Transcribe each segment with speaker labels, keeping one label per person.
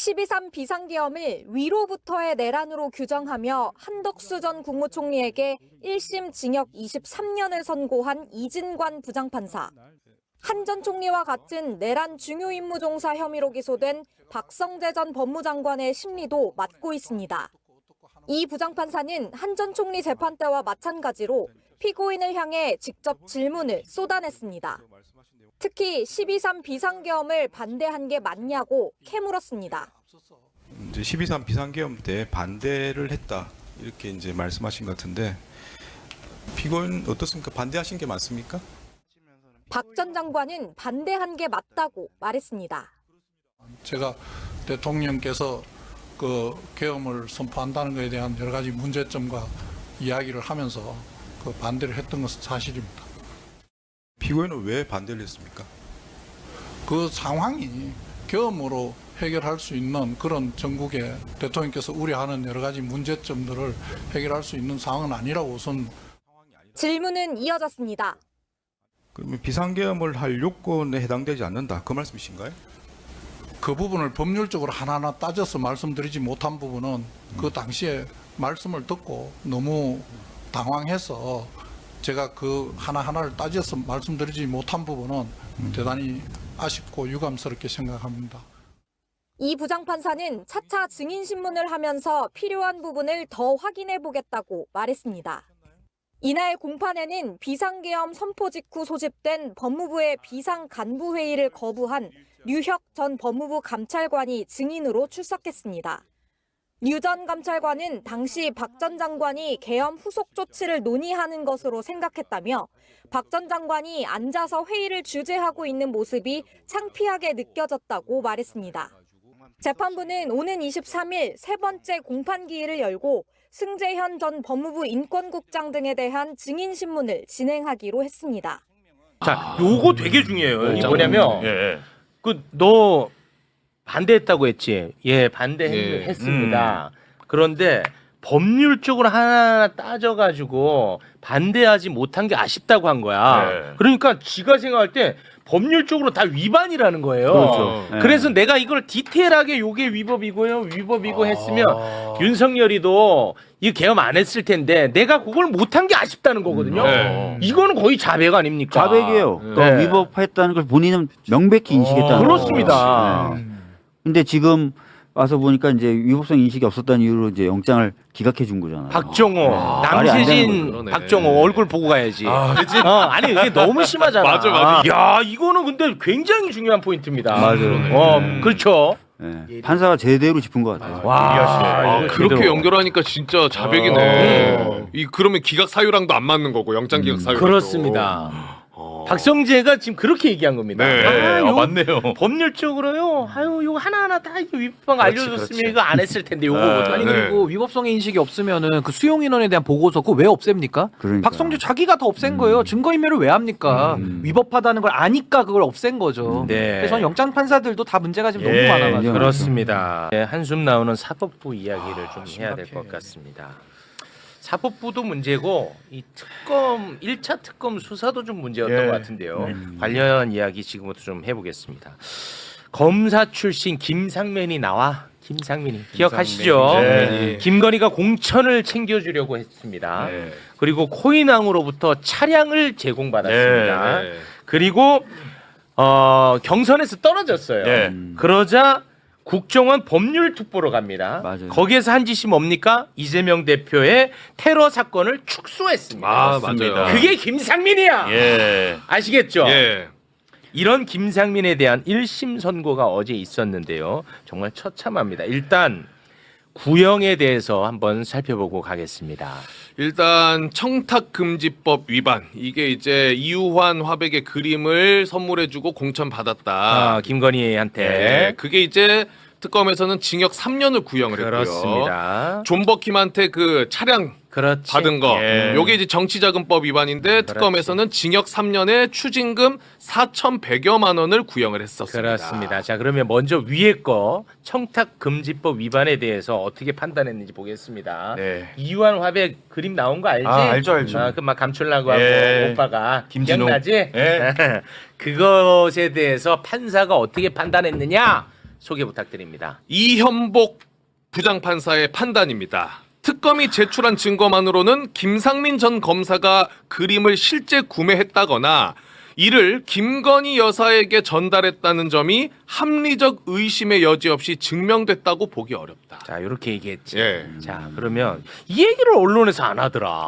Speaker 1: 12.3 비상계엄을 위로부터의 내란으로 규정하며 한덕수 전 국무총리에게 1심 징역 23년을 선고한 이진관 부장판사. 한 전 총리와 같은 내란 중요임무종사 혐의로 기소된 박성재 전 법무장관의 심리도 맡고 있습니다. 이 부장판사는 한 전 총리 재판 때와 마찬가지로 피고인을 향해 직접 질문을 쏟아냈습니다. 특히 12.3 비상계엄을 반대한 게 맞냐고 캐물었습니다.
Speaker 2: 이제 12.3 비상계엄 때 반대를 했다 이렇게 이제 말씀하신 것 같은데 피고인 어떻습니까? 반대하신 게 맞습니까?
Speaker 1: 박 전 장관은 반대한 게 맞다고 말했습니다.
Speaker 3: 제가 대통령께서 그 계엄을 선포한다는 것에 대한 여러 가지 문제점과 이야기를 하면서 그 반대를 했던 것은 사실입니다.
Speaker 2: 피고인은 왜 반대를 했습니까?
Speaker 3: 그 상황이 계엄으로 해결할 수 있는 그런 전국에 대통령께서 우려하는 여러 가지 문제점들을 해결할 수 있는 상황은 아니라고 우선.
Speaker 1: 질문은 이어졌습니다.
Speaker 2: 그러면 비상계엄을 할 요건에 해당되지 않는다 그 말씀이신가요?
Speaker 3: 그 부분을 법률적으로 하나하나 따져서 말씀드리지 못한 부분은 그 당시에 말씀을 듣고 너무 당황해서 제가 그 하나하나를 따져서 말씀드리지 못한 부분은 대단히 아쉽고 유감스럽게 생각합니다.
Speaker 1: 이 부장판사는 차차 증인신문을 하면서 필요한 부분을 더 확인해 보겠다고 말했습니다. 이날 공판에는 비상계엄 선포 직후 소집된 법무부의 비상간부회의를 거부한 류혁 전 법무부 감찰관이 증인으로 출석했습니다. 류 전 감찰관은 당시 박 전 장관이 계엄 후속 조치를 논의하는 것으로 생각했다며 박 전 장관이 앉아서 회의를 주재하고 있는 모습이 창피하게 느껴졌다고 말했습니다. 재판부는 오는 23일 세 번째 공판기일을 열고 승재현 전 법무부 인권국장 등에 대한 증인신문을 진행하기로 했습니다.
Speaker 4: 자, 요거 되게 중요해요. 이게 뭐냐면 너 반대했다고 했지? 예, 반대했습니다. 그런데 법률적으로 하나 따져가지고 반대하지 못한 게 아쉽다고 한 거야.
Speaker 5: 네.
Speaker 4: 그러니까 지가 생각할 때 법률적으로 다 위반이라는 거예요.
Speaker 5: 그렇죠.
Speaker 4: 네. 그래서 내가 이걸 디테일하게 요게 위법이고 했으면 윤석열이도 이 계엄 안 했을 텐데 내가 그걸 못한 게 아쉽다는 거거든요.
Speaker 5: 네.
Speaker 4: 이거는 거의 자백 아닙니까?
Speaker 6: 자백이에요.
Speaker 4: 네.
Speaker 6: 그러니까 위법했다는 걸 본인은 명백히 인식했다는 거죠.
Speaker 4: 그렇습니다.
Speaker 6: 네. 근데 지금 와서 보니까 이제 위법성 인식이 없었다는 이유로 이제 영장을 기각해 준 거잖아요.
Speaker 4: 박정호,
Speaker 6: 말이 안 되는
Speaker 4: 남세진,
Speaker 5: 거죠.
Speaker 4: 박정호 얼굴 보고 가야지. 아니 이게 너무 심하잖아.
Speaker 5: 맞아.
Speaker 4: 야, 이거는 근데 굉장히 중요한 포인트입니다.
Speaker 6: 맞아요.
Speaker 4: 그렇죠.
Speaker 6: 네. 판사가 제대로 짚은 것 같아요.
Speaker 4: 와, 이거
Speaker 5: 그렇게
Speaker 4: 제대로.
Speaker 5: 연결하니까 진짜 자백이네. 이 그러면 기각 사유랑도 안 맞는 거고 영장 기각 사유.
Speaker 4: 그렇습니다. 박성재가 지금 그렇게 얘기한 겁니다.
Speaker 5: 네,
Speaker 4: 요거
Speaker 5: 맞네요.
Speaker 4: 법률적으로요. 요거 하나하나 다 이거 위법한 거 알려줬으면 이거 안 했을 텐데 요거
Speaker 7: 아니
Speaker 5: 네.
Speaker 7: 그리고 위법성의 인식이 없으면은 그 수용 인원에 대한 보고서 그거 왜 없앱니까?
Speaker 6: 그러니까.
Speaker 7: 박성주 자기가 다 없앤 거예요. 증거인멸을 왜 합니까? 위법하다는 걸 아니까 그걸 없앤 거죠.
Speaker 4: 네.
Speaker 7: 그래서 영장 판사들도 다 문제가 지금 너무
Speaker 4: 예,
Speaker 7: 많아가지고.
Speaker 4: 그렇습니다. 네, 한숨 나오는 사법부 이야기를 좀 해야 될 것 같습니다. 사법부도 문제고 이 특검 1차 특검 수사도 좀 문제였던 것 같은데요. 관련 이야기 지금부터 좀 해보겠습니다. 검사 출신 김상мен이 나와. 김상민이 기억하시죠?
Speaker 5: 네.
Speaker 4: 김건희가 공천을 챙겨주려고 했습니다.
Speaker 5: 네.
Speaker 4: 그리고 코인왕으로부터 차량을 제공받았습니다.
Speaker 5: 네.
Speaker 4: 그리고 경선에서 떨어졌어요.
Speaker 5: 네.
Speaker 4: 그러자 국정원 법률특보로 갑니다.
Speaker 6: 맞아요.
Speaker 4: 거기에서 한 짓이 뭡니까? 이재명 대표의 테러 사건을 축소했습니다.
Speaker 5: 아, 맞아요.
Speaker 4: 그게 김상민이야.
Speaker 5: 예.
Speaker 4: 아시겠죠?
Speaker 5: 예.
Speaker 4: 이런 김상민에 대한 1심 선고가 어제 있었는데요. 정말 처참합니다. 일단 구형에 대해서 한번 살펴보고 가겠습니다.
Speaker 5: 일단 청탁금지법 위반. 이게 이제 이우환 화백의 그림을 선물해주고 공천 받았다.
Speaker 4: 김건희한테.
Speaker 5: 네. 그게 이제 특검에서는 징역 3년을 구형을 했고요.
Speaker 4: 그렇습니다.
Speaker 5: 존 버킴한테 그 차량
Speaker 4: 그렇지.
Speaker 5: 받은 거.
Speaker 4: 예.
Speaker 5: 요게 이제 정치자금법 위반인데 특검에서는 징역 3년에 추징금 4,100여만 원을 구형을 했었습니다.
Speaker 4: 그렇습니다. 자, 그러면 먼저 위에 거 청탁금지법 위반에 대해서 어떻게 판단했는지 보겠습니다.
Speaker 5: 네.
Speaker 4: 이완 화백 그림 나온 거 알지?
Speaker 5: 알죠.
Speaker 4: 그 막 감추려고 하고
Speaker 5: 예.
Speaker 4: 오빠가
Speaker 5: 김진호.
Speaker 4: 기억나지?
Speaker 5: 예.
Speaker 4: 그것에 대해서 판사가 어떻게 판단했느냐? 소개 부탁드립니다.
Speaker 5: 이현복 부장판사의 판단입니다. 특검이 제출한 증거만으로는 김상민 전 검사가 그림을 실제 구매했다거나 이를 김건희 여사에게 전달했다는 점이 합리적 의심의 여지 없이 증명됐다고 보기 어렵다.
Speaker 4: 자, 이렇게 얘기했지.
Speaker 5: 예.
Speaker 4: 자, 그러면 이 얘기를 언론에서 안 하더라.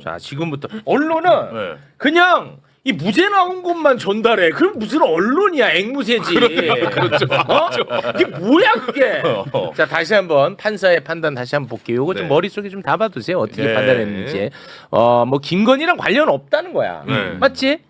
Speaker 4: 자, 지금부터 언론은 그냥 이 무죄 나온 것만 전달해. 그럼 무슨 언론이야? 앵무새지.
Speaker 5: 그렇죠.
Speaker 4: 이게 뭐야 그게? 자, 다시 한번 판사의 판단 다시 한번 볼게요. 요거 좀
Speaker 5: 네.
Speaker 4: 머릿속에 좀 담아두세요. 어떻게
Speaker 5: 네.
Speaker 4: 판단했는지. 뭐 김건희랑 관련 없다는 거야.
Speaker 5: 네.
Speaker 4: 맞지?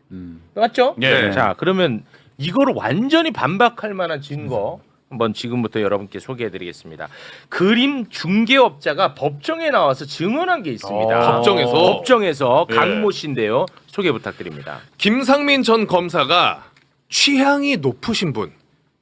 Speaker 4: 맞죠?
Speaker 5: 예.
Speaker 4: 자, 그러면 이거를 완전히 반박할 만한 증거 한번 지금부터 여러분께 소개해드리겠습니다. 그림 중개업자가 법정에 나와서 증언한 게 있습니다.
Speaker 5: 법정에서?
Speaker 4: 법정에서
Speaker 5: 예.
Speaker 4: 강모 씨인데요. 소개 부탁드립니다.
Speaker 5: 김상민 전 검사가 취향이 높으신 분,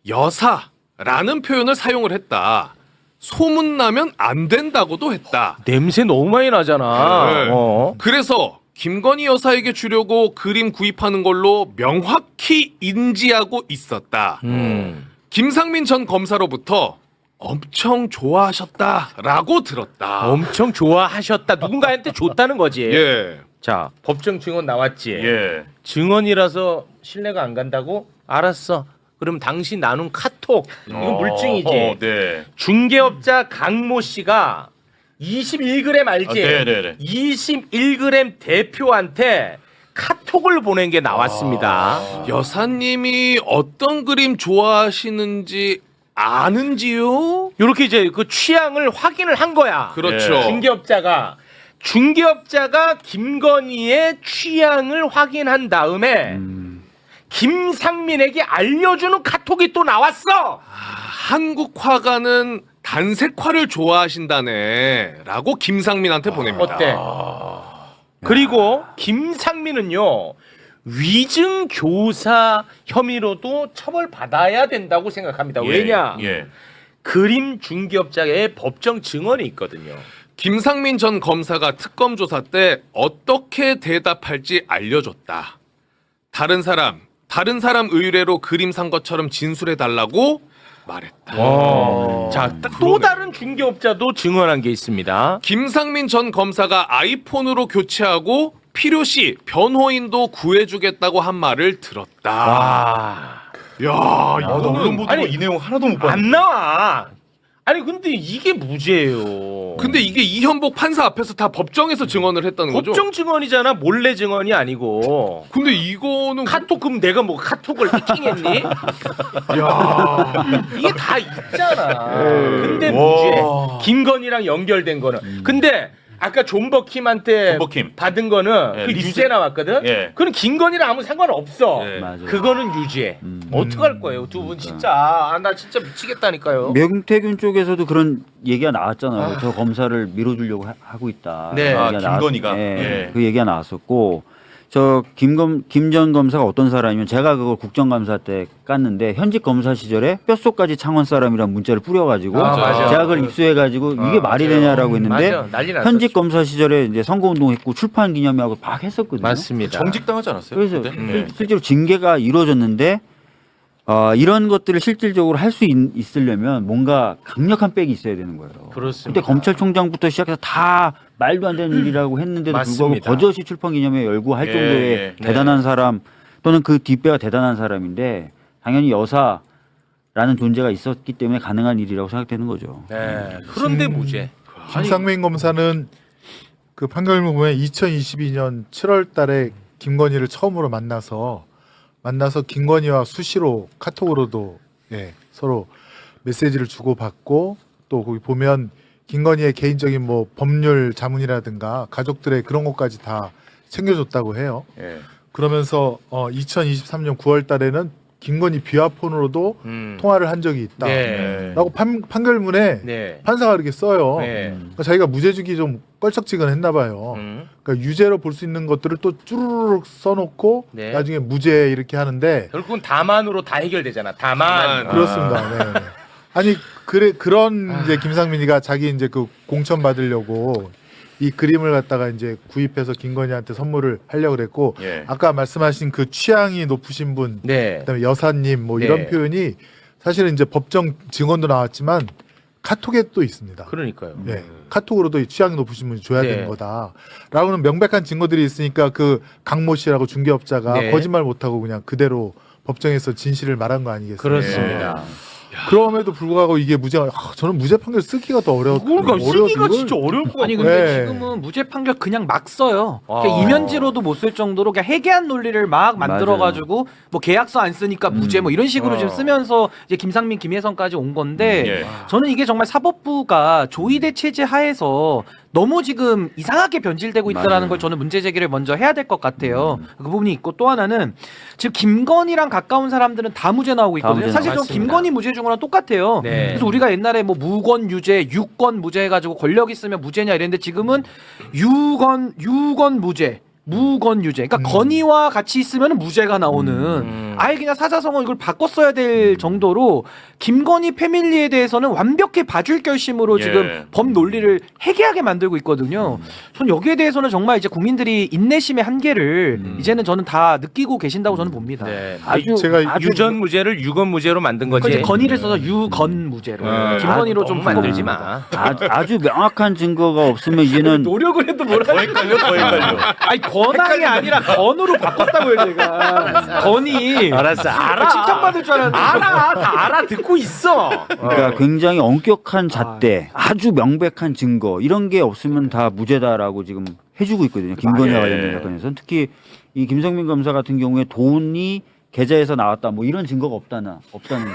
Speaker 5: 여사라는 표현을 사용을 했다. 소문나면 안 된다고도 했다.
Speaker 4: 냄새 너무 많이 나잖아.
Speaker 5: 네. 그래서 김건희 여사에게 주려고 그림 구입하는 걸로 명확히 인지하고 있었다. 김상민 전 검사로부터 엄청 좋아하셨다라고 들었다.
Speaker 4: 엄청 좋아하셨다. 누군가한테 줬다는 거지.
Speaker 5: 예.
Speaker 4: 자, 법정 증언 나왔지. 증언이라서 신뢰가 안 간다고? 알았어. 그럼 당신 나눈 카톡 이건 물증이지. 중개업자 강모 씨가 21g 알지? 21g 대표한테 카톡을 보낸 게 나왔습니다.
Speaker 5: 여사님이 어떤 그림 좋아하시는지 아는지요?
Speaker 4: 이렇게 이제 그 취향을 확인을 한 거야.
Speaker 5: 그렇죠.
Speaker 4: 중개업자가 김건희의 취향을 확인한 다음에 김상민에게 알려주는 카톡이 또 나왔어.
Speaker 5: 한국 화가는 단색화를 좋아하신다네 라고 김상민한테 보냅니다.
Speaker 4: 어때? 그리고 김상민은요 위증 교사 혐의로도 처벌받아야 된다고 생각합니다. 왜냐? 그림 중개업자의 법정 증언이 있거든요.
Speaker 5: 김상민 전 검사가 특검 조사 때 어떻게 대답할지 알려줬다. 다른 사람 의뢰로 그림 산 것처럼 진술해달라고 말했다.
Speaker 4: 자, 또 다른 중개업자도 증언한 게 있습니다.
Speaker 5: 김상민 전 검사가 아이폰으로 교체하고 필요시 변호인도 구해주겠다고 한 말을 들었다.
Speaker 4: 와,
Speaker 5: 야, 이거는
Speaker 4: 아니,
Speaker 8: 이 내용 하나도 못 봤는데.
Speaker 4: 안 나와. 아니 근데 이게 무죄예요.
Speaker 5: 근데 이게 이현복 판사 앞에서 다 법정에서 증언을 했다는 거죠?
Speaker 4: 법정 증언이잖아. 몰래 증언이 아니고.
Speaker 5: 근데 이거는
Speaker 4: 카톡 그럼 내가 뭐 카톡을 해킹했니?
Speaker 5: 야,
Speaker 4: 이게 다 있잖아. 근데 무죄. 김건희랑 연결된 거는. 근데 아까 존버킴한테
Speaker 8: 존버킴.
Speaker 4: 받은 거는
Speaker 8: 예,
Speaker 4: 그
Speaker 8: 리스-
Speaker 4: 유죄 나왔거든.
Speaker 8: 예.
Speaker 4: 그건 김건희랑 아무 상관 없어.
Speaker 5: 예.
Speaker 6: 맞아요.
Speaker 4: 그거는 유죄. 어떡할 거예요, 두 분 진짜. 아, 나 진짜 미치겠다니까요.
Speaker 6: 명태균 쪽에서도 그런 얘기가 나왔잖아요. 저 검사를 밀어주려고 하고 있다.
Speaker 4: 네.
Speaker 6: 얘기가
Speaker 8: 김건희가?
Speaker 6: 네,
Speaker 8: 예.
Speaker 6: 그 얘기가 나왔었고 저 김 전 검사가 어떤 사람이면 제가 그걸 국정감사 때 깠는데 현직 검사 시절에 뼛속까지 창원 사람이란 문자를 뿌려가지고
Speaker 4: 아, 맞아.
Speaker 6: 제가 그걸 입수해가지고 이게 말이
Speaker 4: 맞아요.
Speaker 6: 되냐라고 했는데
Speaker 4: 맞아. 난리 났었죠.
Speaker 6: 현직 검사 시절에 이제 선거운동했고 출판 기념회하고 막 했었거든요.
Speaker 4: 맞습니다.
Speaker 8: 정직당하지 않았어요?
Speaker 6: 그래서
Speaker 8: 그때?
Speaker 6: 실제로 징계가 이루어졌는데 이런 것들을 실질적으로 할 수 있으려면 뭔가 강력한 백이 있어야 되는 거예요.
Speaker 4: 그렇습니다.
Speaker 6: 그때 검찰총장부터 시작해서 다 말도 안 되는 일이라고 했는데도
Speaker 4: 맞습니다.
Speaker 6: 불구하고 버젓이 출판기념회 열고 할
Speaker 8: 예,
Speaker 6: 정도의
Speaker 8: 예.
Speaker 6: 대단한 사람 또는 그 뒷배가 대단한 사람인데 당연히 여사라는 존재가 있었기 때문에 가능한 일이라고 생각되는 거죠.
Speaker 4: 네. 그런데 무죄.
Speaker 9: 김상민 검사는 그 판결문 보면 2022년 7월 달에 김건희를 처음으로 만나서 김건희와 수시로 카톡으로도 서로 메시지를 주고받고 또 거기 보면 김건희의 개인적인 뭐 법률 자문이라든가 가족들의 그런 것까지 다 챙겨줬다고 해요.
Speaker 8: 예.
Speaker 9: 그러면서 2023년 9월 달에는 김건희 비화폰으로도 통화를 한 적이 있다.
Speaker 4: 네.
Speaker 9: 라고 판결문에
Speaker 4: 네.
Speaker 9: 판사가 이렇게 써요.
Speaker 4: 네.
Speaker 9: 그러니까 자기가 무죄 주기 좀 껄쩍지근했나 봐요. 그러니까 유죄로 볼 수 있는 것들을 또 쭈루룩 써놓고
Speaker 4: 네.
Speaker 9: 나중에 무죄 이렇게 하는데
Speaker 4: 결국은 다만으로 다 해결되잖아. 다만.
Speaker 9: 그렇습니다. 네. 아니 그런 이제 김상민이가 자기 이제 그 공천 받으려고 이 그림을 갖다가 이제 구입해서 김건희한테 선물을 하려고 그랬고
Speaker 8: 예.
Speaker 9: 아까 말씀하신 그 취향이 높으신 분
Speaker 4: 네.
Speaker 9: 그다음에 여사님 뭐
Speaker 4: 네.
Speaker 9: 이런 표현이 사실은 이제 법정 증언도 나왔지만 카톡에 또 있습니다.
Speaker 4: 그러니까요.
Speaker 9: 네. 카톡으로도 취향이 높으신 분이 줘야
Speaker 4: 네.
Speaker 9: 되는 거다라고는 명백한 증거들이 있으니까 그 강모 씨라고 중개업자가
Speaker 4: 네.
Speaker 9: 거짓말 못하고 그냥 그대로 법정에서 진실을 말한 거 아니겠습니까?
Speaker 4: 그렇습니다.
Speaker 9: 그럼에도 불구하고 이게 무죄. 저는 무죄 판결 쓰기가 더 어려워.
Speaker 4: 그러니까 쓰기가 진짜 어려울 것
Speaker 7: 아니
Speaker 4: 같아요.
Speaker 7: 근데
Speaker 9: 네.
Speaker 7: 지금은 무죄 판결 그냥 막 써요.
Speaker 4: 아.
Speaker 7: 그러니까 이면지로도 못 쓸 정도로 그냥 해계한 논리를 막 만들어가지고 뭐 계약서 안 쓰니까 무죄 뭐 이런 식으로 지금 쓰면서 이제 김상민, 김혜성까지 온 건데 저는 이게 정말 사법부가 조의대 체제 하에서 너무 지금 이상하게 변질되고 있다라는
Speaker 6: 맞아요.
Speaker 7: 걸 저는 문제 제기를 먼저 해야 될 것 같아요. 그 부분이 있고 또 하나는 지금 김건희랑 가까운 사람들은 다 무죄 나오고
Speaker 6: 다
Speaker 7: 있거든요.
Speaker 6: 무죄
Speaker 7: 사실 저
Speaker 4: 나왔습니다.
Speaker 7: 김건희 무죄 중이랑 똑같아요.
Speaker 4: 네.
Speaker 7: 그래서 우리가 옛날에 뭐 무건 유죄, 유권 무죄 해가지고 권력 있으면 무죄냐 이랬는데 지금은 유건 무죄, 무건 유죄. 그러니까 건의와 같이 있으면 무죄가 나오는. 아예 그냥 사자성어 이걸 바꿨어야 될 정도로 김건희 패밀리에 대해서는 완벽히 봐줄 결심으로 지금 법 논리를 해계하게 만들고 있거든요. 전 여기에 대해서는 정말 이제 국민들이 인내심의 한계를 이제는 저는 다 느끼고 계신다고 저는 봅니다.
Speaker 4: 네.
Speaker 6: 아주
Speaker 9: 제가
Speaker 4: 유전 무죄를 유건 무죄로 만든 거지.
Speaker 7: 이제 건의를 써서 유건 무죄로. 김건희로 좀
Speaker 4: 너무 만들지
Speaker 7: 바꿔봅니다.
Speaker 4: 마.
Speaker 6: 아주 명확한 증거가 없으면 이제는
Speaker 7: 노력을 해도 뭐라 더 헷갈려. 아니 건항이 아니라 건으로 바꿨다고요 제가. 건이.
Speaker 4: 알았어. 알아.
Speaker 7: 칭찬받을 줄 알았는데.
Speaker 4: 알아. 다 알아듣고 있어.
Speaker 6: 그러니까 굉장히 엄격한 잣대, 아주 명백한 증거 이런 게 없으면 다 무죄다라고 지금 해주고 있거든요. 김건희와 관련된 사건에서는 특히 이 김성민 검사 같은 경우에 돈이 계좌에서 나왔다 뭐 이런 증거가 없다는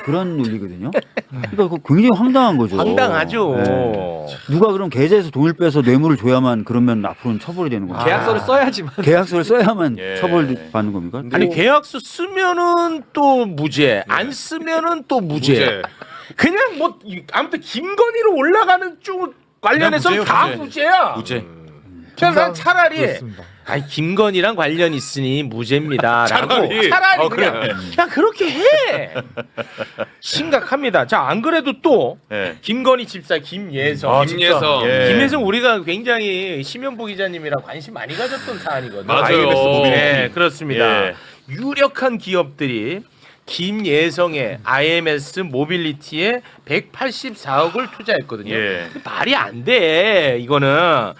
Speaker 6: 그런 논리거든요. 그러니까 그거 굉장히 황당한 거죠.
Speaker 4: 황당하죠.
Speaker 6: 네. 누가 그럼 계좌에서 돈을 빼서 뇌물을 줘야만 그러면 앞으로는 처벌이 되는 겁니다.
Speaker 7: 계약서를 써야지만.
Speaker 6: 계약서를 써야만 처벌받는 겁니까?
Speaker 4: 아니 계약서 쓰면은 또 무죄, 안 쓰면은 또 무죄. 그냥 뭐 아무튼 김건희로 올라가는 쪽 관련해서는 다 무죄야. 무죄. 그냥 난 차라리
Speaker 9: 그렇습니다.
Speaker 4: 아니 김건희랑 관련 있으니 무죄입니다라고 차라리 그냥 그냥 그렇게 해. 심각합니다. 자 안 그래도 또 김건희 집사 김예성, 김예성 우리가 굉장히 심연보 기자님이랑 관심 많이 가졌던 사안이거든요.
Speaker 5: 맞아요.
Speaker 4: 네, 그렇습니다. 유력한 기업들이 김예성의 IMS 모빌리티에 184억을 투자했거든요. 말이 안 돼. 이거는.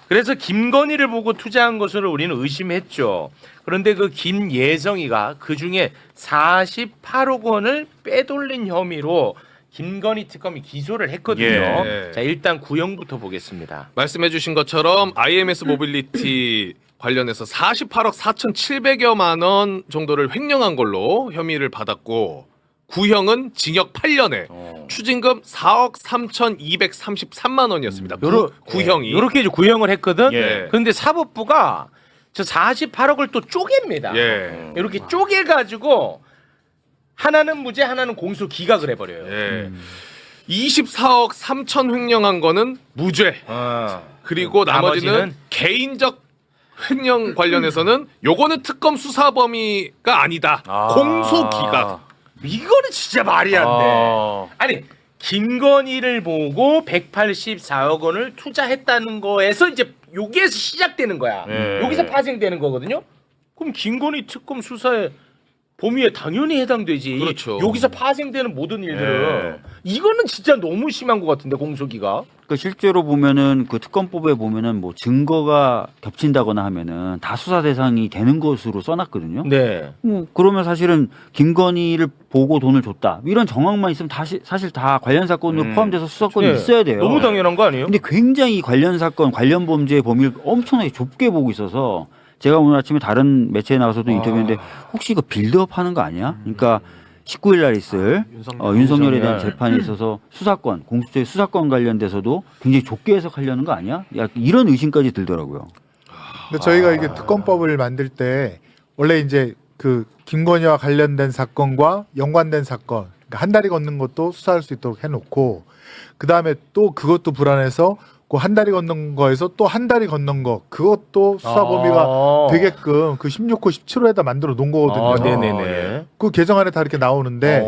Speaker 4: 그래서 김건희를 보고 투자한 것으로 우리는 의심했죠. 그런데 그 김예성이가 그중에 48억 원을 빼돌린 혐의로 김건희 특검이 기소를 했거든요. 자, 일단 구형부터 보겠습니다.
Speaker 5: 말씀해 주신 것처럼 IMS 모빌리티 관련해서 48억 4,700여만 원 정도를 횡령한 걸로 혐의를 받았고 구형은 징역 8년에 추징금 4억 3,233만 원이었습니다. 구형이
Speaker 4: 이렇게 이제 구형을 했거든.
Speaker 5: 예.
Speaker 4: 그런데 사법부가 저 48억을 또 쪼갭니다. 이렇게 쪼개가지고 하나는 무죄, 하나는 공소 기각을 해버려요.
Speaker 5: 24억 3천 횡령한 거는 무죄. 그리고 나머지는 개인적 횡령 관련해서는 요거는 특검 수사 범위가 아니다. 공소 기각.
Speaker 4: 이거는 진짜 말이 안 돼. 아니 김건희를 보고 184억 원을 투자했다는 거에서 이제 여기에서 시작되는 거야. 여기서 파생되는 거거든요. 그럼 김건희 특검 수사에 범위에 당연히 해당되지.
Speaker 5: 그렇죠.
Speaker 4: 여기서 파생되는 모든 일들은 이거는 진짜 너무 심한 것 같은데 공소기가.
Speaker 6: 그러니까 실제로 보면은 그 특검법에 보면은 뭐 증거가 겹친다거나 하면은 다 수사 대상이 되는 것으로 써놨거든요.
Speaker 4: 네.
Speaker 6: 그러면 사실은 김건희를 보고 돈을 줬다 이런 정황만 있으면 사실 다 관련 사건으로 포함돼서 수사권이 있어야 돼요.
Speaker 4: 너무 당연한 거 아니에요?
Speaker 6: 근데 굉장히 관련 사건, 관련 범죄의 범위를 엄청나게 좁게 보고 있어서 제가 오늘 아침에 다른 매체에 나와서도 인터뷰했는데 혹시 이거 빌드업 하는 거 아니야? 그러니까 19일 날 있을 윤석열에 대한 재판에 있어서 수사권, 공수처의 수사권 관련돼서도 굉장히 좁게 해석하려는 거 아니야? 이런 의심까지 들더라고요.
Speaker 9: 근데 저희가 이게 특검법을 만들 때 원래 이제 그 김건희와 관련된 사건과 연관된 사건, 그러니까 한 다리 걷는 것도 수사할 수 있도록 해놓고 그 다음에 또 그것도 불안해서 그 한 다리 걷는 거에서 또 한 다리 걷는 거 그것도 수사 범위가 되게끔 그 16호 17호에다 만들어 놓은 거거든요.
Speaker 4: 네네네.
Speaker 9: 그 개정안에 다 이렇게 나오는데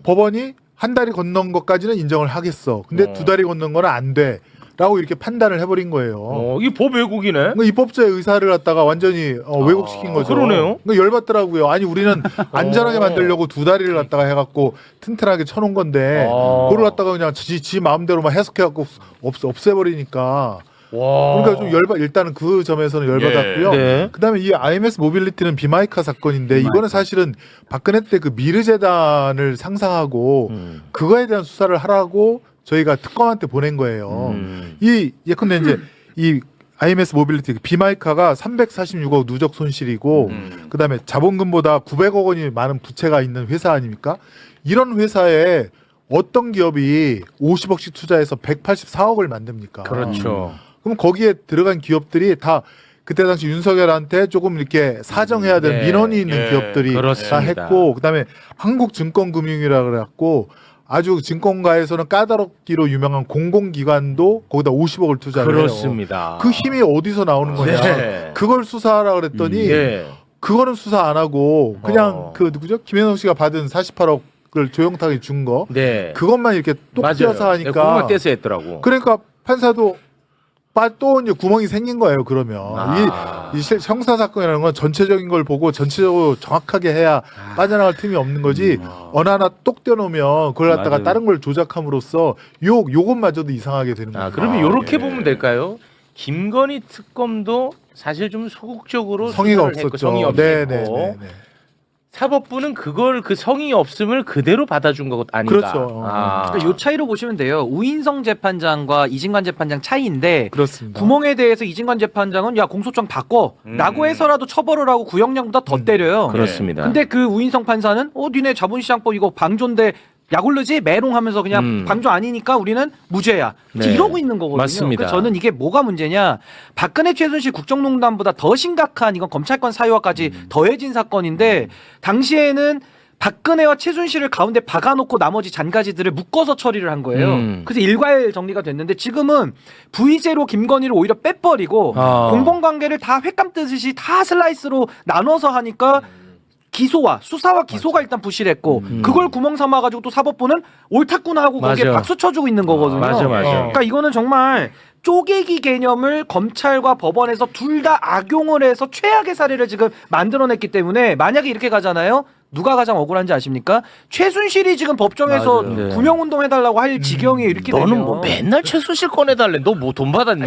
Speaker 9: 법원이 한 다리 건넌 것까지는 인정을 하겠어. 근데 두 다리 건넌 거는 안 돼. 라고 이렇게 판단을 해버린 거예요.
Speaker 4: 이게 법 왜곡이네.
Speaker 9: 그러니까 입법자의 의사를 갖다가 완전히 왜곡시킨 거죠.
Speaker 4: 그러네요.
Speaker 9: 그러니까 열받더라고요. 아니 우리는 안전하게 만들려고 두 다리를 갖다가 해갖고 튼튼하게 쳐놓은 건데 그걸 갖다가 그냥 지 마음대로 막 해석해갖고 없애버리니까. 그러니까 좀 일단은 그 점에서는 열받았고요.
Speaker 4: 네.
Speaker 9: 그다음에 이 IMS 모빌리티는 비마이카 사건인데 이거는 사실은 박근혜 때 그 미르재단을 상상하고 그거에 대한 수사를 하라고 저희가 특검한테 보낸 거예요. 이 예컨대 이제 이 IMS 모빌리티 비마이카가 346억 누적 손실이고 그다음에 자본금보다 900억 원이 많은 부채가 있는 회사 아닙니까? 이런 회사에 어떤 기업이 50억씩 투자해서 184억을 만듭니까?
Speaker 4: 그렇죠.
Speaker 9: 그럼 거기에 들어간 기업들이 다 그때 당시 윤석열한테 조금 이렇게 사정해야 되는
Speaker 4: 네.
Speaker 9: 민원이 있는 기업들이 다
Speaker 4: 그렇습니다.
Speaker 9: 했고 그다음에 한국증권금융이라 그래갖고 아주 증권가에서는 까다롭기로 유명한 공공기관도 거기다 50억을 투자를 해요.
Speaker 4: 그렇습니다.
Speaker 9: 그 힘이 어디서 나오는 거냐?
Speaker 4: 네.
Speaker 9: 그걸 수사하라 그랬더니
Speaker 4: 네.
Speaker 9: 그거는 수사 안 하고 그냥 그 누구죠? 김현성 씨가 받은 48억을 조영탁이 준 거
Speaker 4: 네.
Speaker 9: 그것만 이렇게 똑
Speaker 4: 맞아요.
Speaker 9: 띄어서 하니까
Speaker 4: 그것만 떼서 했더라고.
Speaker 9: 그러니까 판사도 또 이제 구멍이 생긴 거예요. 그러면 이 형사 사건이라는 건 전체적인 걸 보고 전체적으로 정확하게 해야 빠져나갈 틈이 없는 거지. 어느 하나 똑 떼놓으면 그걸 갖다가
Speaker 6: 맞아요.
Speaker 9: 다른 걸 조작함으로써 요것마저도 이상하게 되는 거예요.
Speaker 4: 그러면 이렇게 보면 될까요? 김건희 특검도 사실 좀 소극적으로
Speaker 9: 성의가
Speaker 4: 수사를 했고,
Speaker 9: 없었죠.
Speaker 4: 성의
Speaker 9: 네네네.
Speaker 4: 없었고 사법부는 그걸 그 성의 없음을 그대로 받아준 것 아닌가?
Speaker 9: 그렇죠.
Speaker 7: 그러니까 요 차이로 보시면 돼요. 우인성 재판장과 이진관 재판장 차이인데
Speaker 9: 그렇습니다.
Speaker 7: 구멍에 대해서 이진관 재판장은 야 공소장 바꿔라고 해서라도 처벌을 하고 구형량보다 더 때려요.
Speaker 4: 그렇습니다.
Speaker 7: 근데 그 우인성 판사는 니네 자본시장법 이거 방조인데 약올르지 메롱하면서 그냥 방조 아니니까 우리는 무죄야.
Speaker 4: 네.
Speaker 7: 이러고 있는 거거든요.
Speaker 4: 맞습니다.
Speaker 7: 그래서 저는 이게 뭐가 문제냐? 박근혜 최순실 국정농단보다 더 심각한 이건 검찰권 사유화까지 더해진 사건인데 당시에는 박근혜와 최순실을 가운데 박아놓고 나머지 잔가지들을 묶어서 처리를 한 거예요. 그래서 일괄 정리가 됐는데 지금은 V제로 김건희를 오히려 빼버리고 공범관계를 다 횟감 뜨듯이 다 슬라이스로 나눠서 하니까 수사와 기소가 일단 부실했고 그걸 구멍 삼아가지고 또 사법부는 옳았구나 하고 거기에
Speaker 4: 맞아.
Speaker 7: 박수 쳐주고 있는 거거든요.
Speaker 4: 맞아.
Speaker 7: 그러니까 이거는 정말 쪼개기 개념을 검찰과 법원에서 둘 다 악용을 해서 최악의 사례를 지금 만들어냈기 때문에 만약에 이렇게 가잖아요. 누가 가장 억울한지 아십니까? 최순실이 지금 법정에서
Speaker 4: 맞아요. 네.
Speaker 7: 구명운동 해달라고 할 지경이에요. 이렇게
Speaker 4: 너는
Speaker 7: 되면.
Speaker 4: 뭐 맨날 최순실 꺼내달래. 너 뭐 돈 받았니?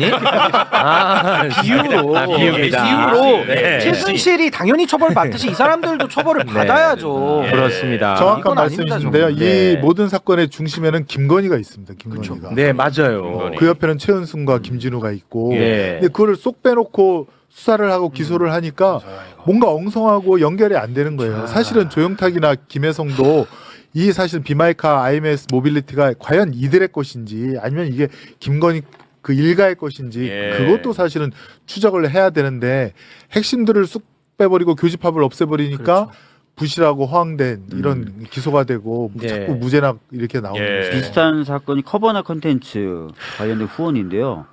Speaker 4: 비유로.
Speaker 7: 비유로
Speaker 4: 네.
Speaker 7: 최순실이 당연히 처벌받듯이 이 사람들도 처벌을 받아야죠.
Speaker 4: 그렇습니다.
Speaker 9: 정확한
Speaker 7: 이건 아닙니다,
Speaker 9: 말씀이신데요.
Speaker 7: 저는.
Speaker 4: 네.
Speaker 9: 이 모든 사건의 중심에는 김건희가 있습니다. 김건희가.
Speaker 4: 네, 맞아요.
Speaker 9: 그 옆에는 최은순과 김진우가 있고
Speaker 4: 예.
Speaker 9: 근데 그거를 쏙 빼놓고 수사를 하고 기소를 하니까 뭔가 엉성하고 연결이 안 되는 거예요. 사실은 조영탁이나 김혜성도 이 사실 비마이카 IMS 모빌리티가 과연 이들의 것인지 아니면 이게 김건희 그 일가의 것인지 그것도 사실은 추적을 해야 되는데 핵심들을 쑥 빼버리고 교집합을 없애버리니까 부실하고 허황된 이런 기소가 되고
Speaker 4: 네.
Speaker 9: 자꾸 무죄나 이렇게 나오는 거죠.
Speaker 6: 비슷한 사건이 커버나 컨텐츠 관련된 후원인데요.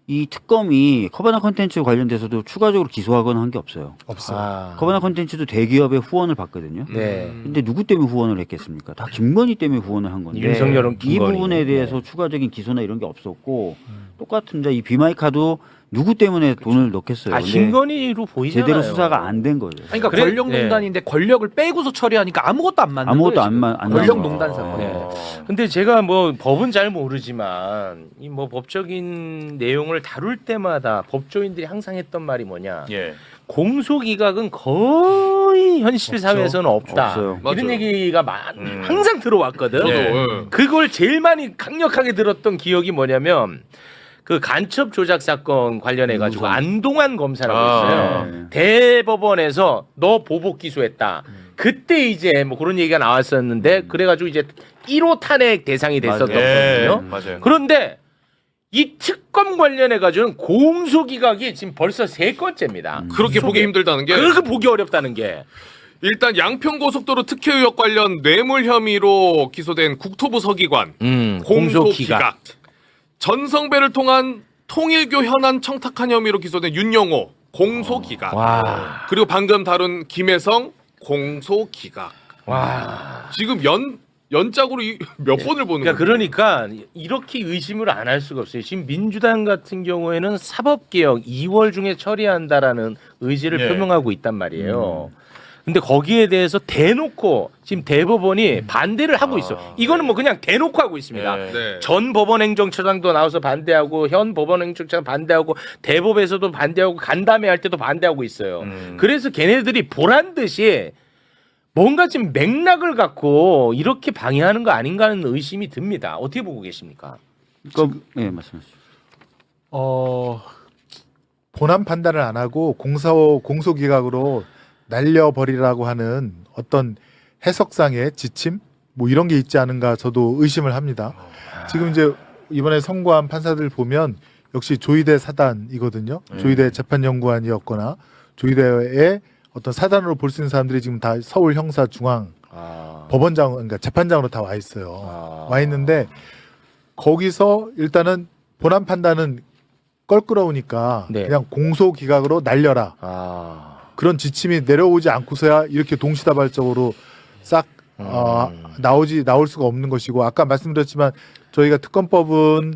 Speaker 6: 이 특검이 커버나 컨텐츠 관련돼서도 추가적으로 기소하거나 한 게 없어요.
Speaker 9: 없어요.
Speaker 6: 커버나 컨텐츠도 대기업의 후원을 받거든요.
Speaker 4: 네.
Speaker 6: 근데 누구 때문에 후원을 했겠습니까? 다 김건희 때문에 후원을 한 건데
Speaker 4: 윤석열은
Speaker 6: 이
Speaker 4: 김건희.
Speaker 6: 부분에 대해서 추가적인 기소나 이런 게 없었고 똑같은데 이 비마이카도 누구 때문에 돈을 넣겠어요. 근데
Speaker 4: 김건희로 보이잖아요.
Speaker 6: 제대로 수사가 안 된 거죠.
Speaker 7: 그러니까
Speaker 4: 그래?
Speaker 7: 권력농단인데 권력을 빼고서 처리하니까 아무것도 안 맞는
Speaker 6: 아무것도
Speaker 7: 거예요.
Speaker 6: 안
Speaker 7: 지금.
Speaker 6: 맞- 안
Speaker 7: 권력농단
Speaker 6: 맞는
Speaker 7: 사건.
Speaker 4: 네. 근데 제가 뭐 법은 잘 모르지만 이 뭐 법적인 내용을 다룰 때마다 법조인들이 항상 했던 말이 뭐냐? 공소 기각은 거의 현실 사회에서는 없다.
Speaker 6: 없어요.
Speaker 4: 이런
Speaker 5: 맞아요.
Speaker 4: 얘기가 항상 들어왔거든.
Speaker 5: 저도,
Speaker 4: 그걸 제일 많이 강력하게 들었던 기억이 뭐냐면 그 간첩 조작 사건 관련해 가지고 안동환 검사라고 있어요.
Speaker 6: 네.
Speaker 4: 대법원에서 너 보복 기소했다. 그때 이제 뭐 그런 얘기가 나왔었는데 그래가지고 이제 1호 탄핵 대상이 됐었던 거거든요.
Speaker 5: 맞아요.
Speaker 4: 그런데 이 특검 관련해 가지고는 공소 기각이 지금 벌써 3건째입니다.
Speaker 5: 그렇게 보기 힘들다는 게
Speaker 4: 그렇게 보기 어렵다는 게.
Speaker 5: 일단 양평고속도로 특혜 의혹 관련 뇌물 혐의로 기소된 국토부 서기관 공소 기각. 전성배를 통한 통일교 현안 청탁한 혐의로 기소된 윤영호 공소 기각.
Speaker 4: 와.
Speaker 5: 그리고 방금 다룬 김혜성 공소 기각.
Speaker 4: 와.
Speaker 5: 지금 연짝으로 몇 번을 보는 거예요?
Speaker 4: 그러니까 이렇게 의심을 안 할 수가 없어요. 지금 민주당 같은 경우에는 사법개혁 2월 중에 처리한다라는 의지를
Speaker 8: 예.
Speaker 4: 표명하고 있단 말이에요. 근데 거기에 대해서 대놓고 지금 대법원이 반대를 하고 있어. 이거는 뭐 그냥 대놓고 하고 있습니다.
Speaker 5: 네.
Speaker 4: 전 법원행정처장도 나와서 반대하고 현 법원행정처장 반대하고 대법에서도 반대하고 간담회 할 때도 반대하고 있어요. 그래서 걔네들이 보란 듯이 뭔가 지금 맥락을 갖고 이렇게 방해하는 거 아닌가 하는 의심이 듭니다. 어떻게 보고 계십니까?
Speaker 6: 예, 말씀하시죠.
Speaker 9: 본안 판단을 안 하고 공소기각으로 날려버리라고 하는 어떤 해석상의 지침 뭐 이런 게 있지 않은가 저도 의심을 합니다. 지금 이제 이번에 선고한 판사들 보면 역시 조희대 사단이거든요. 조희대 재판연구원이었거나 조희대의 어떤 사단으로 볼 수 있는 사람들이 지금 다 서울 형사 중앙 법원장 그러니까 재판장으로 다 와 있어요. 와 있는데 거기서 일단은 본안 판단은 껄끄러우니까
Speaker 4: 네.
Speaker 9: 그냥 공소기각으로 날려라. 그런 지침이 내려오지 않고서야 이렇게 동시다발적으로 싹 나올 수가 없는 것이고 아까 말씀드렸지만 저희가 특검법은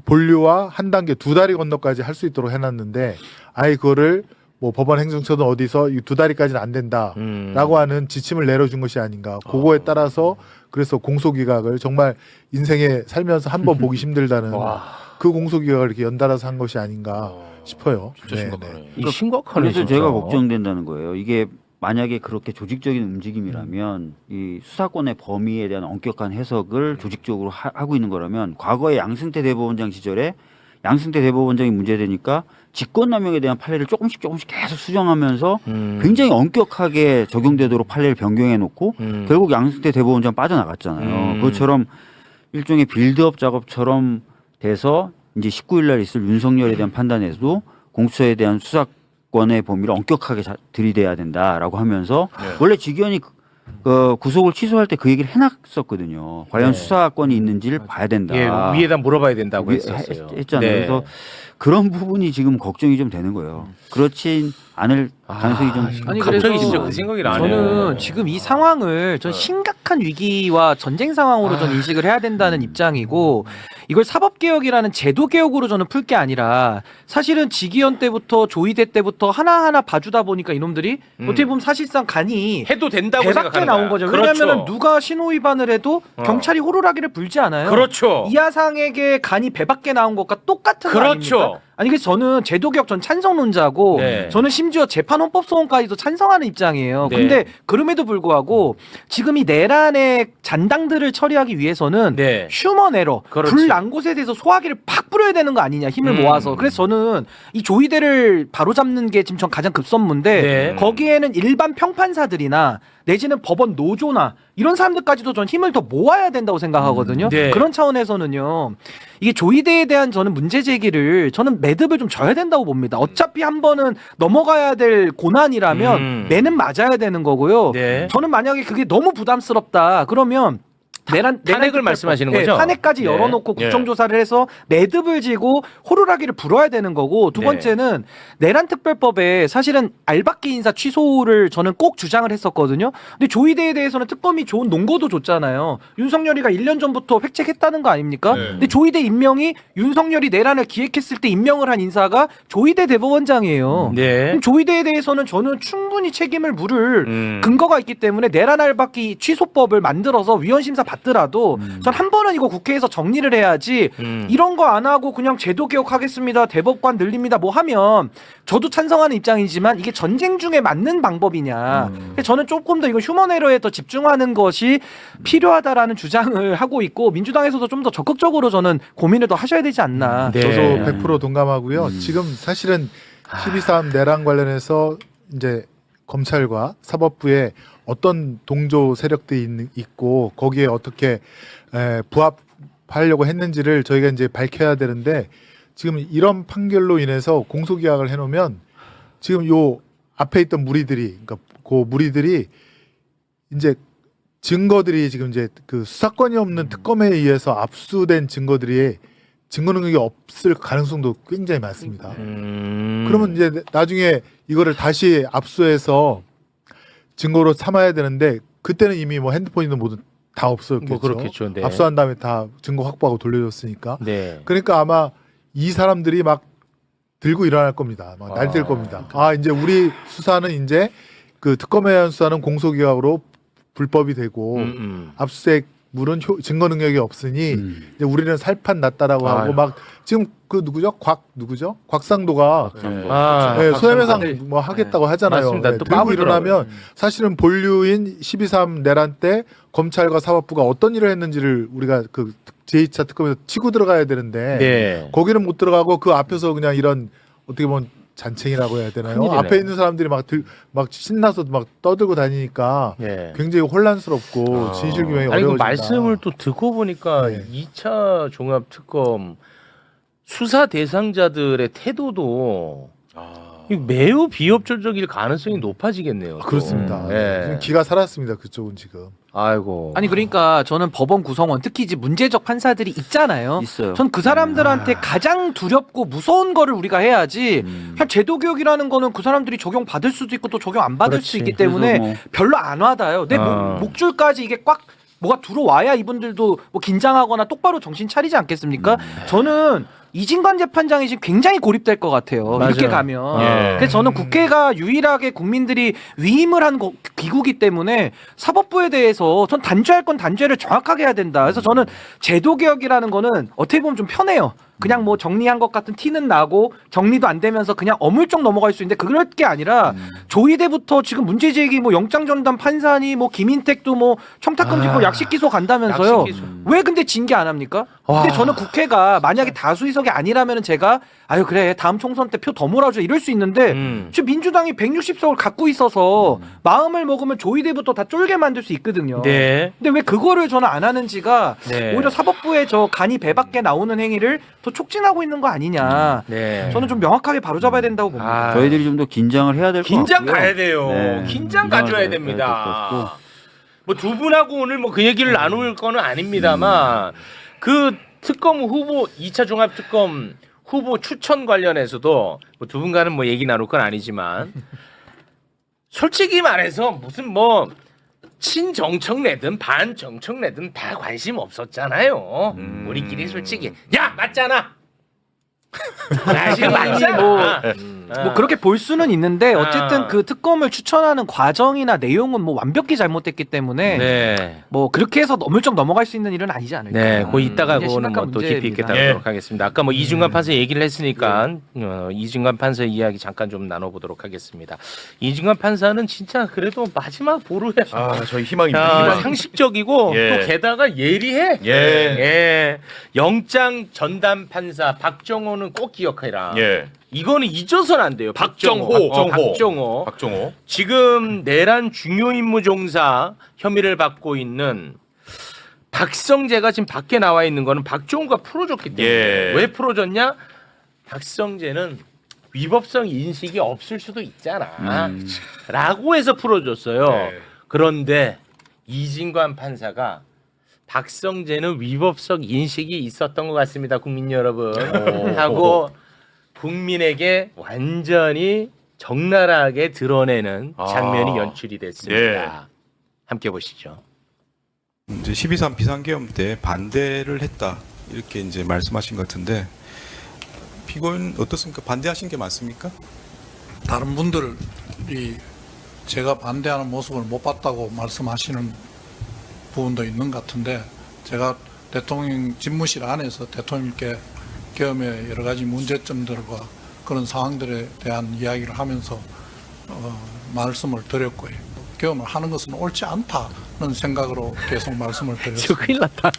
Speaker 9: 본류와 한 단계 두 다리 건너까지 할 수 있도록 해놨는데 아예 그거를 뭐 법원 행정처든 어디서 이 두 다리까지는 안 된다라고 하는 지침을 내려준 것이 아닌가. 그거에 따라서 그래서 공소기각을 정말 인생에 살면서 한 번 보기 힘들다는 그 공소기각을 이렇게 연달아서 한 것이 아닌가 싶어요.
Speaker 5: 진짜 심각하네.
Speaker 4: 이 심각하네.
Speaker 6: 그래서
Speaker 4: 진짜.
Speaker 6: 제가 걱정된다는 거예요. 이게 만약에 그렇게 조직적인 움직임이라면 이 수사권의 범위에 대한 엄격한 해석을 조직적으로 하고 있는 거라면 과거에 양승태 대법원장 시절에 양승태 대법원장이 문제되니까 직권남용에 대한 판례를 조금씩 계속 수정하면서 굉장히 엄격하게 적용되도록 판례를 변경해 놓고 결국 양승태 대법원장 빠져나갔잖아요. 그것처럼 일종의 빌드업 작업처럼 돼서 이제 19일 날 있을 윤석열에 대한 판단에서도 공수처에 대한 수사권의 범위를 엄격하게 들이대야 된다라고 하면서 원래 직위원이 구속을 취소할 때 그 얘기를 해놨었거든요. 과연 수사권이 있는지를 봐야 된다.
Speaker 4: 예, 위에다 물어봐야 된다고 했었어요.
Speaker 6: 했잖아요.
Speaker 4: 네.
Speaker 6: 그래서 그런 부분이 지금 걱정이 좀 되는 거예요. 그렇진 않을 가능성이 좀
Speaker 7: 아니,
Speaker 4: 갑자기
Speaker 7: 그래서
Speaker 4: 진짜 그 생각이 나네요.
Speaker 7: 저는 지금 이 상황을 전 심각한 위기와 전쟁 상황으로 전 인식을 해야 된다는 입장이고 이걸 사법개혁이라는 제도개혁으로 저는 풀 게 아니라 사실은 지기현 때부터 조희대 때부터 하나하나 봐주다 보니까 이놈들이 어떻게 보면 사실상 간이
Speaker 4: 해도 된다고
Speaker 7: 배밖에
Speaker 4: 생각하는
Speaker 7: 나온
Speaker 4: 거야.
Speaker 7: 거죠.
Speaker 4: 그렇죠.
Speaker 7: 왜냐하면 누가 신호 위반을 해도 경찰이 호루라기를 불지 않아요.
Speaker 4: 그렇죠.
Speaker 7: 이하상에게 간이 배밖에 나온 것과 똑같은 거
Speaker 4: 그렇죠.
Speaker 7: 아닙니까? 아니 그래서 저는 제도개혁 전 찬성론자고
Speaker 4: 네.
Speaker 7: 저는 심지어 재판 헌법 소원까지도 찬성하는 입장이에요.
Speaker 4: 네.
Speaker 7: 근데 그럼에도 불구하고 지금 이 내란의 잔당들을 처리하기 위해서는
Speaker 4: 네.
Speaker 7: 휴먼 에러,
Speaker 4: 그렇지.
Speaker 7: 불난 곳에 대해서 소화기를 팍 뿌려야 되는 거 아니냐 힘을 모아서. 그래서 저는 이 조희대를 바로잡는 게 지금 전 가장 급선무인데
Speaker 4: 네.
Speaker 7: 거기에는 일반 평판사들이나 내지는 법원 노조나 이런 사람들까지도 전 힘을 더 모아야 된다고 생각하거든요.
Speaker 4: 네.
Speaker 7: 그런 차원에서는요. 이게 조희대에 대한 저는 문제 제기를 저는 매듭을 좀 져야 된다고 봅니다. 어차피 한 번은 넘어가야 될 고난이라면 매는 맞아야 되는 거고요.
Speaker 4: 네.
Speaker 7: 저는 만약에 그게 너무 부담스럽다 그러면
Speaker 4: 탄핵을 말씀하시는 거죠?
Speaker 7: 탄핵까지
Speaker 4: 네.
Speaker 7: 열어놓고 국정조사를 해서 매듭을 지고 호루라기를 불어야 되는 거고 두
Speaker 4: 네.
Speaker 7: 번째는 내란특별법에 사실은 알박기 인사 취소를 저는 꼭 주장을 했었거든요. 근데 조희대에 대해서는 특검이 좋은 논거도 줬잖아요. 윤석열이가 1년 전부터 획책했다는 거 아닙니까?
Speaker 5: 네.
Speaker 7: 근데 조희대 임명이 윤석열이 내란을 기획했을 때 임명을 한 인사가 조희대 대법원장이에요.
Speaker 4: 네.
Speaker 7: 그럼 조희대에 대해서는 저는 충분히 책임을 물을 근거가 있기 때문에 내란 알박기 취소법을 만들어서 위헌심사 받더라도 전 한 번은 이거 국회에서 정리를 해야지 이런 거 안 하고 그냥 제도 개혁하겠습니다. 대법관 늘립니다. 뭐 하면 저도 찬성하는 입장이지만 이게 전쟁 중에 맞는 방법이냐. 저는 조금 더 이거 휴먼 에러에 더 집중하는 것이 필요하다라는 주장을 하고 있고 민주당에서도 좀 더 적극적으로 저는 고민을 더 하셔야 되지 않나.
Speaker 4: 네.
Speaker 9: 저도 100% 동감하고요. 지금 사실은 12.3 내란 관련해서 이제 검찰과 사법부에 어떤 동조 세력들이 있고 거기에 어떻게 부합하려고 했는지를 저희가 이제 밝혀야 되는데 지금 이런 판결로 인해서 공소기각을 해놓으면 지금 요 앞에 있던 무리들이 그러니까 그 무리들이 이제 증거들이 지금 이제 그 수사권이 없는 특검에 의해서 압수된 증거 능력이 없을 가능성도 굉장히 많습니다. 그러면 이제 나중에 이거를 다시 압수해서 증거로 삼아야 되는데 그때는 이미 뭐 핸드폰이든 뭐든 다 없었겠죠.
Speaker 4: 뭐 그렇겠죠. 네.
Speaker 9: 압수한 다음에 다 증거 확보하고 돌려줬으니까.
Speaker 4: 네.
Speaker 9: 그러니까 아마 이 사람들이 막 들고 일어날 겁니다. 막 날뛸 겁니다. 아 이제 우리 수사는 이제 그 특검에 의한 수사는 공소기각으로 불법이 되고 압수수색물은 증거 능력이 없으니 이제 우리는 살판 났다라고 하고
Speaker 4: 아유.
Speaker 9: 막 지금 그 누구죠? 곽상도가
Speaker 4: 아,
Speaker 9: 네, 손해배상
Speaker 7: 다들-
Speaker 9: 뭐 하겠다고 하잖아요.
Speaker 4: 맞습니다.
Speaker 9: 네,
Speaker 4: 또
Speaker 9: 들고
Speaker 4: 까불더라고요.
Speaker 9: 일어나면 사실은 본류인 12.3 내란 때 검찰과 사법부가 어떤 일을 했는지를 우리가 그 제2차 특검에서 치고 들어가야 되는데
Speaker 4: 네.
Speaker 9: 거기는 못 들어가고 그 앞에서 그냥 이런 어떻게 보면 잔챙이라고 해야 되나요?
Speaker 4: 큰일이네.
Speaker 9: 앞에 있는 사람들이 막 신나서 막 떠들고 다니니까
Speaker 4: 네.
Speaker 9: 굉장히 혼란스럽고 진실 규명이
Speaker 4: 아니 그
Speaker 9: 어려워진다.
Speaker 4: 말씀을 또 듣고 보니까
Speaker 9: 네.
Speaker 4: 2차 종합 특검 수사 대상자들의 태도도 매우 비협조적일 가능성이 높아지겠네요. 또.
Speaker 9: 그렇습니다.
Speaker 4: 네.
Speaker 9: 지금 기가 살았습니다. 그쪽은 지금.
Speaker 4: 아이고.
Speaker 7: 아니 그러니까 저는 법원 구성원 특히 이제 문제적 판사들이 있잖아요.
Speaker 6: 있어요.
Speaker 7: 전 그 사람들한테 가장 두렵고 무서운 거를 우리가 해야지. 그냥 제도 교육이라는 거는 그 사람들이 적용 받을 수도 있고 또 적용 안 받을
Speaker 4: 그렇지.
Speaker 7: 수 있기 때문에
Speaker 6: 그래서 뭐-
Speaker 7: 별로 안 와닿아요. 내 목줄까지 이게 꽉 뭐가 들어와야 이분들도 뭐 긴장하거나 똑바로 정신 차리지 않겠습니까? 저는 이진관 재판장이 지금 굉장히 고립될 것 같아요. 이렇게
Speaker 4: 맞아요.
Speaker 7: 가면.
Speaker 4: 예.
Speaker 7: 그래서 저는 국회가 유일하게 국민들이 위임을 한 기구기 때문에 사법부에 대해서 전 단죄할 건 단죄를 정확하게 해야 된다. 그래서 저는 제도 개혁이라는 거는 어떻게 보면 좀 편해요. 그냥 뭐 정리한 것 같은 티는 나고 정리도 안 되면서 그냥 어물쩍 넘어갈 수 있는데 그럴 게 아니라 조희대부터 지금 문제 제기 뭐 영장 전담 판사니 뭐 김인택도 뭐 청탁금지고 약식 기소 간다면서요.
Speaker 4: 약식 기소.
Speaker 7: 왜 근데 징계 안 합니까? 근데 저는 국회가 만약에 다수 의석이 아니라면은 제가 아유 그래 다음 총선 때 표 더 몰아줘 이럴 수 있는데 지금 민주당이 160석을 갖고 있어서 마음을 먹으면 조희대부터 다 쫄게 만들 수 있거든요.
Speaker 4: 네.
Speaker 7: 근데 왜 그거를 저는 안 하는지가
Speaker 4: 네.
Speaker 7: 오히려 사법부의 저 간이 배 밖에 나오는 행위를 더 촉진하고 있는 거 아니냐.
Speaker 4: 네.
Speaker 7: 저는 좀 명확하게 바로잡아야 된다고 봅니다.
Speaker 4: 아,
Speaker 6: 저희들이 좀 더 긴장을 해야 될 것 같고요.
Speaker 4: 긴장 가야 돼요.
Speaker 6: 네.
Speaker 4: 긴장
Speaker 6: 긴장을
Speaker 4: 가져야
Speaker 6: 해야
Speaker 4: 됩니다.
Speaker 6: 될것 같고.
Speaker 4: 뭐 두 분하고 오늘 뭐 그 얘기를 나눌 거는 아닙니다만 그 특검 후보 2차 종합 특검 후보 추천 관련해서도 뭐 두 분과는 뭐 얘기 나눌 건 아니지만 솔직히 말해서 무슨 뭐 친정청래든 반정청래든 다 관심 없었잖아요. 우리끼리 솔직히 야 맞잖아. 사실 맞잖아.
Speaker 7: 뭐 그렇게 볼 수는 있는데 어쨌든 그 특검을 추천하는 과정이나 내용은 뭐 완벽히 잘못됐기 때문에
Speaker 4: 네.
Speaker 7: 뭐 그렇게 해서 어물쩍 넘어갈 수 있는 일은 아니지 않을까.
Speaker 4: 네, 그 이따가
Speaker 7: 이게
Speaker 4: 그거는
Speaker 7: 심각한
Speaker 4: 뭐 또 깊이 있게
Speaker 7: 문제입니다.
Speaker 4: 다루도록 하겠습니다. 아까 뭐 이중관 판사 얘기를 했으니까 이중관 판사 이야기 잠깐 좀 나눠보도록 하겠습니다. 이중관 판사는 진짜 그래도 마지막 보루야.
Speaker 8: 아, 저희 희망입니다.
Speaker 4: 야,
Speaker 8: 희망.
Speaker 4: 상식적이고
Speaker 8: 예.
Speaker 4: 또 게다가 예리해.
Speaker 8: 예.
Speaker 4: 예. 영장 전담 판사 박정호는 꼭 기억해라.
Speaker 8: 예.
Speaker 4: 이거는 잊어서는 안 돼요.
Speaker 8: 박정호.
Speaker 4: 박정호.
Speaker 8: 박정호.
Speaker 4: 지금 내란 중요 임무 종사 혐의를 받고 있는 박성재가 지금 밖에 나와 있는 거는 박정호가 풀어줬기 때문에
Speaker 8: 예.
Speaker 4: 왜 풀어줬냐? 박성재는 위법성 인식이 없을 수도 있잖아 라고 해서 풀어줬어요.
Speaker 8: 네.
Speaker 4: 그런데 이진관 판사가 박성재는 위법성 인식이 있었던 것 같습니다. 국민 여러분 하고 국민에게 완전히 적나라하게 드러내는 장면이 연출이 됐습니다.
Speaker 8: 예.
Speaker 4: 함께 보시죠.
Speaker 2: 이제 12.3 비상계엄 때 반대를 했다 이렇게 이제 말씀하신 것 같은데 피고인 어떻습니까? 반대하신 게 맞습니까?
Speaker 3: 다른 분들이 제가 반대하는 모습을 못 봤다고 말씀하시는 부분도 있는 것 같은데 제가 대통령 집무실 안에서 대통령께 계엄의 여러 가지 문제점들과 그런 상황들에 대한 이야기를 하면서 말씀을 드렸고요. 계엄을 하는 것은 옳지 않다는 생각으로 계속 말씀을 드렸습니다.
Speaker 4: 큰일 났다.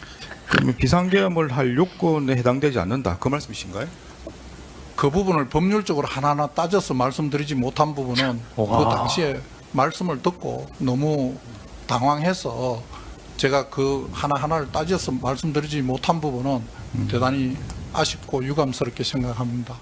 Speaker 2: 그러면 비상계엄을 할 요건에 해당되지 않는다 그 말씀이신가요?
Speaker 3: 그 부분을 법률적으로 하나하나 따져서 말씀드리지 못한 부분은 그 당시에 말씀을 듣고 너무 당황해서 제가 그 하나하나를 따져서 말씀드리지 못한 부분은 대단히 아쉽고 유감스럽게 생각합니다.